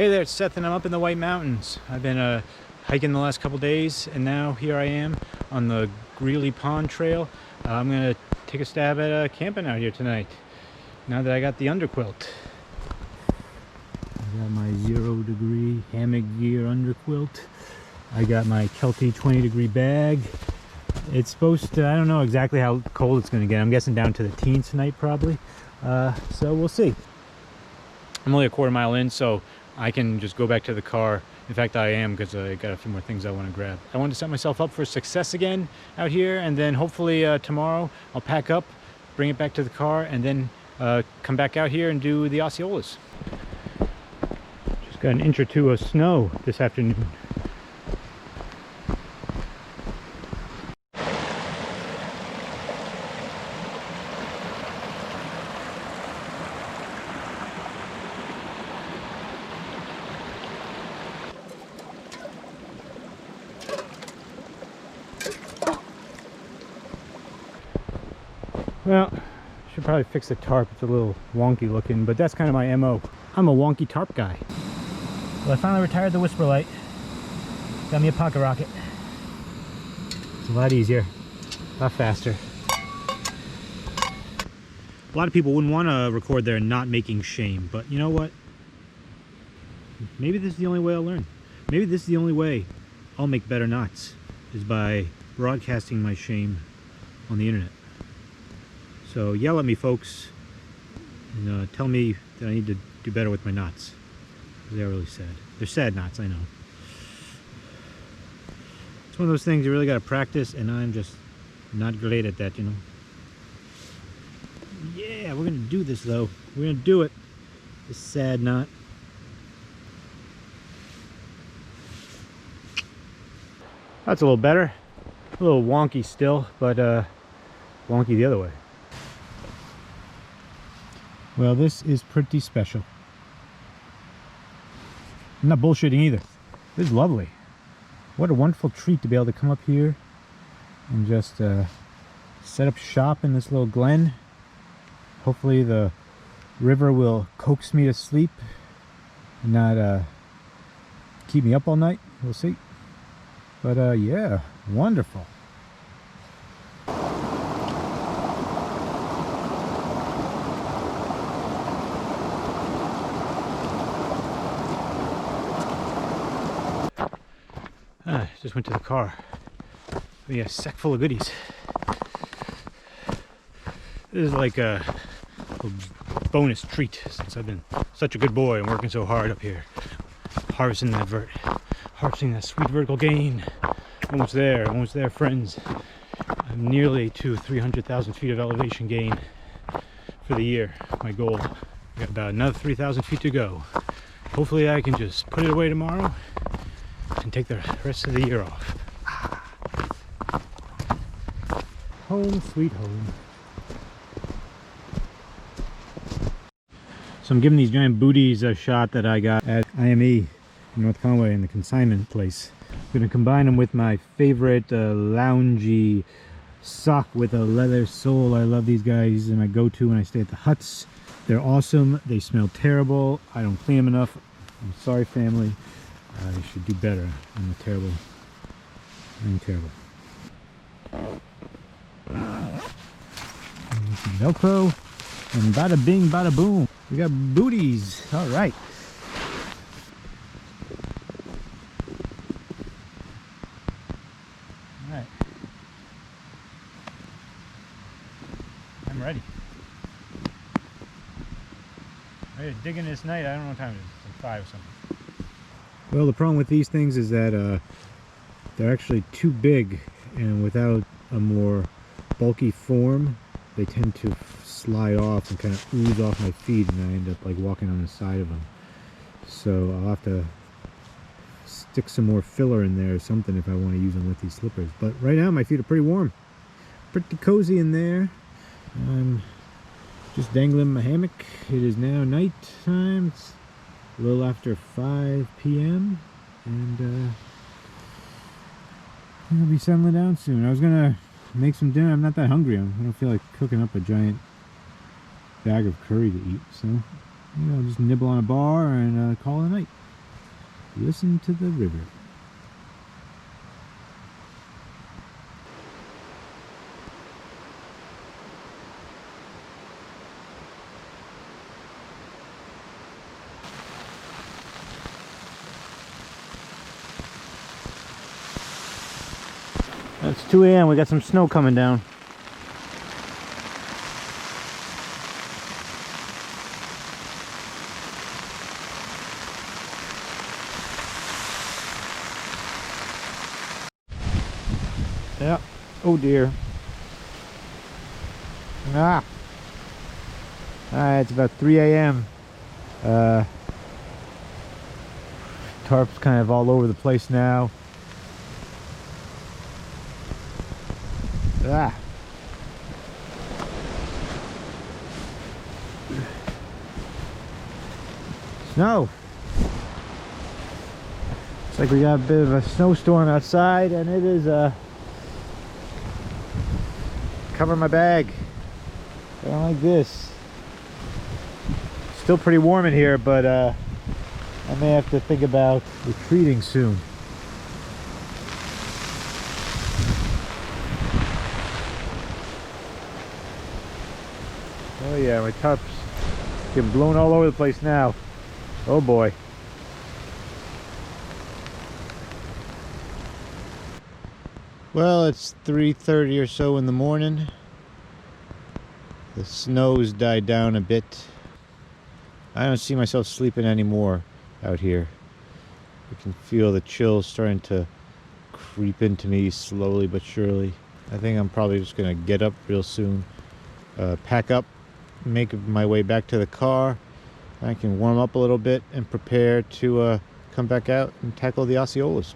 Hey there, it's Seth and I'm up in the White Mountains. I've been hiking the last couple days and now here I am on the Greeley Pond Trail. I'm going to take a stab at camping out here tonight now that I got the underquilt. I got my 0-degree hammock gear underquilt. I got my Kelty 20-degree bag. It's supposed to, I don't know exactly how cold it's going to get. I'm guessing down to the teens tonight probably. So we'll see. I'm only a quarter mile in, so I can just go back to the car. In fact, I am, because I got a few more things I want to grab. I want to set myself up for success again out here, and then hopefully tomorrow I'll pack up, bring it back to the car, and then come back out here and do the Osceolas. Just got an inch or two of snow this afternoon. Well, should probably fix the tarp. It's a little wonky looking, but that's kind of my MO. I'm a wonky tarp guy. Well, I finally retired the Whisper Light. Got me a pocket rocket. It's a lot easier, a lot faster. A lot of people wouldn't want to record their not making shame, but you know what? Maybe this is the only way I'll learn. Maybe this is the only way I'll make better knots, is by broadcasting my shame on the internet. So yell at me, folks, and tell me that I need to do better with my knots. They're really sad. They're sad knots, I know. It's one of those things you really got to practice, and I'm just not great at that, you know. Yeah, we're going to do this, though. We're going to do it. This sad knot. That's a little better. A little wonky still, but wonky the other way. Well, this is pretty special. I'm not bullshitting either. This is lovely. What a wonderful treat to be able to come up here and just set up shop in this little glen. Hopefully the river will coax me to sleep and not keep me up all night. We'll see. But yeah, wonderful. Just went to the car. We got a sack full of goodies. This is like a bonus treat since I've been such a good boy and working so hard up here. Harvesting that sweet vertical gain. Almost there, friends. I'm nearly to 300,000 feet of elevation gain for the year. My goal. I got about another 3,000 feet to go. Hopefully I can just put it away tomorrow and take the rest of the year off. Home sweet home. So I'm giving these giant booties a shot that I got at IME in North Conway in the consignment place. I'm going to combine them with my favorite loungy sock with a leather sole. I love these guys. They're my go-to when I stay at the huts. They're awesome. They smell terrible. I don't clean them enough. I'm sorry, family. I should do better. I'm terrible. Some Velcro, and bada bing, bada boom. We got booties. All right. All right. I'm ready. Ready to dig in this night. I don't know what time it is. It's like 5 or something. Well, the problem with these things is that they're actually too big, and without a more bulky form, they tend to slide off and kind of ooze off my feet, and I end up like walking on the side of them. So I'll have to stick some more filler in there or something if I want to use them with these slippers. But right now my feet are pretty warm, pretty cozy in there. I'm just dangling my hammock. It is now night time. It's a little after 5 p.m. and I'll be settling down soon. I was gonna make some dinner. I'm not that hungry. I don't feel like cooking up a giant bag of curry to eat, so you know, just nibble on a bar and call it a night. listen to the river. It's 2 a.m. We got some snow coming down. Yeah. Oh dear. Ah. It's about 3 a.m. Tarp's kind of all over the place now. Ah. Snow. Looks like we got a bit of a snowstorm outside, and it is covering my bag. I don't like this. Still pretty warm in here, but I may have to think about retreating soon. Oh yeah, my tarp's getting blown all over the place now. Oh boy. Well, it's 3:30 or so in the morning. The snow's died down a bit. I don't see myself sleeping anymore out here. I can feel the chill starting to creep into me slowly but surely. I think I'm probably just gonna get up real soon, pack up, make my way back to the car. I can warm up a little bit and prepare to come back out and tackle the Osceolas.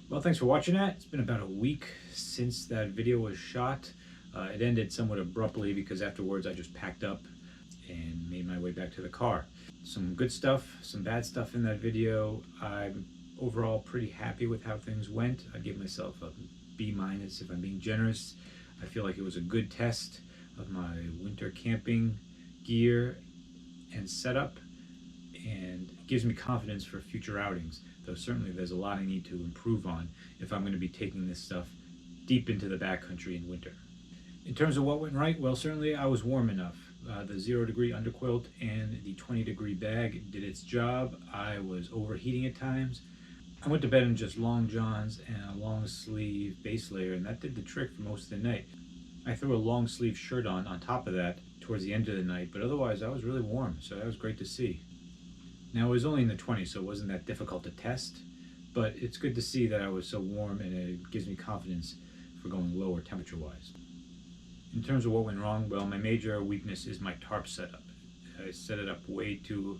Well, thanks for watching that. It's been about a week since that video was shot. It ended somewhat abruptly because afterwards I just packed up and made my way back to the car. Some good stuff, some bad stuff in that video. I'm overall pretty happy with how things went. I'd give myself a B- if I'm being generous. I feel like it was a good test of my winter camping gear and setup, and it gives me confidence for future outings, though certainly there's a lot I need to improve on if I'm going to be taking this stuff deep into the backcountry in winter. In terms of what went right, well, certainly I was warm enough. The 0-degree underquilt and the 20-degree bag did its job. I was overheating at times. I went to bed in just long johns and a long sleeve base layer, and that did the trick for most of the night. I threw a long sleeve shirt on top of that towards the end of the night, but otherwise I was really warm, so that was great to see. Now, it was only in the 20s, so it wasn't that difficult to test, but it's good to see that I was so warm, and it gives me confidence for going lower temperature-wise. In terms of what went wrong, well, my major weakness is my tarp setup. I set it up way too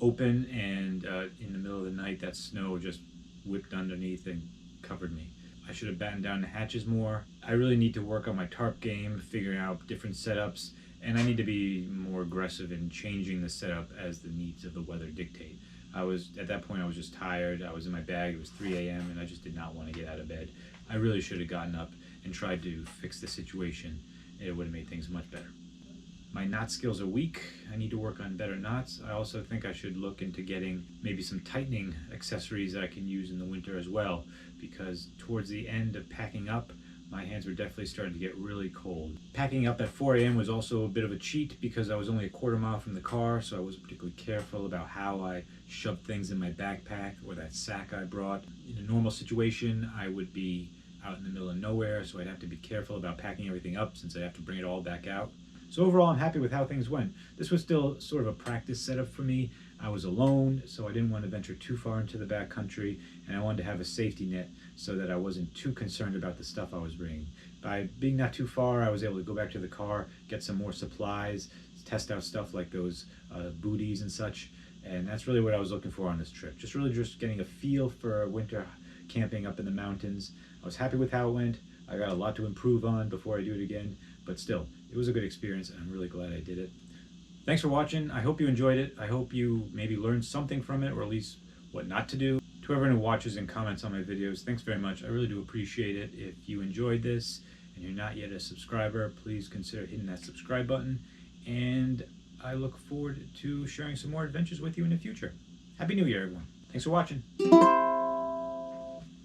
open, and in the middle of the night, that snow just whipped underneath and covered me. I should have battened down the hatches more. I really need to work on my tarp game, figuring out different setups, and I need to be more aggressive in changing the setup as the needs of the weather dictate. At that point I was just tired. I was in my bag. It was 3 a.m. and I just did not want to get out of bed. I really should have gotten up and tried to fix the situation. It would have made things much better. My knot skills are weak. I need to work on better knots. I also think I should look into getting maybe some tightening accessories that I can use in the winter as well, because towards the end of packing up, my hands were definitely starting to get really cold. Packing up at 4 a.m. was also a bit of a cheat because I was only a quarter mile from the car, so I wasn't particularly careful about how I shoved things in my backpack or that sack I brought. In a normal situation, I would be out in the middle of nowhere, so I'd have to be careful about packing everything up since I'd have to bring it all back out. So overall, I'm happy with how things went. This was still sort of a practice setup for me. I was alone, so I didn't want to venture too far into the backcountry, and I wanted to have a safety net so that I wasn't too concerned about the stuff I was bringing. By being not too far, I was able to go back to the car, get some more supplies, test out stuff like those booties and such, and that's really what I was looking for on this trip. Just getting a feel for winter camping up in the mountains. I was happy with how it went. I got a lot to improve on before I do it again, but still, it was a good experience, and I'm really glad I did it. Thanks for watching. I hope you enjoyed it. I hope you maybe learned something from it, or at least what not to do. To everyone who watches and comments on my videos, thanks very much. I really do appreciate it. If you enjoyed this and you're not yet a subscriber, please consider hitting that subscribe button. And I look forward to sharing some more adventures with you in the future. Happy New Year, everyone. Thanks for watching.